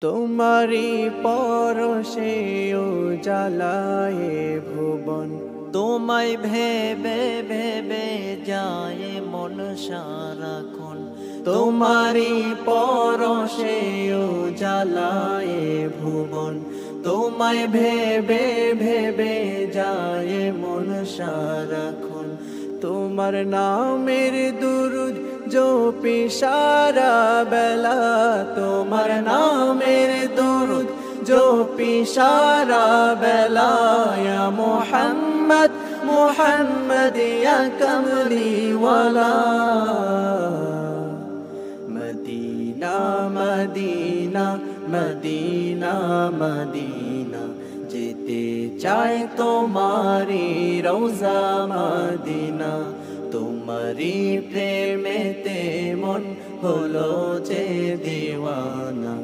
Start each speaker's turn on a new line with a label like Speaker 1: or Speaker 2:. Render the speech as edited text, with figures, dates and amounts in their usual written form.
Speaker 1: তোমারি পরশে উজালায় ভুবন,
Speaker 2: তোমায় ভেবে ভেবে যায় মন সারাক্ষণ।
Speaker 1: তোমারি পরশে উজালায় ভুবন, তোমায় ভেবে ভেবে যায় মন সারাক্ষণ। তোমার নামের দুরুদ জপি সারা বেলা, তোমার নামের দুরুদ জপি সারা বেলা। ইয়া মুহাম্মদ মুহাম্মদ ইয়া কামলি ওয়ালা। মদিনা মদিনা মদিনা মদিনা, যেতে চায় তোমারি রওজা মদিনা। তোমারি প্রেমেতে মন হলো যে দিওয়ানা,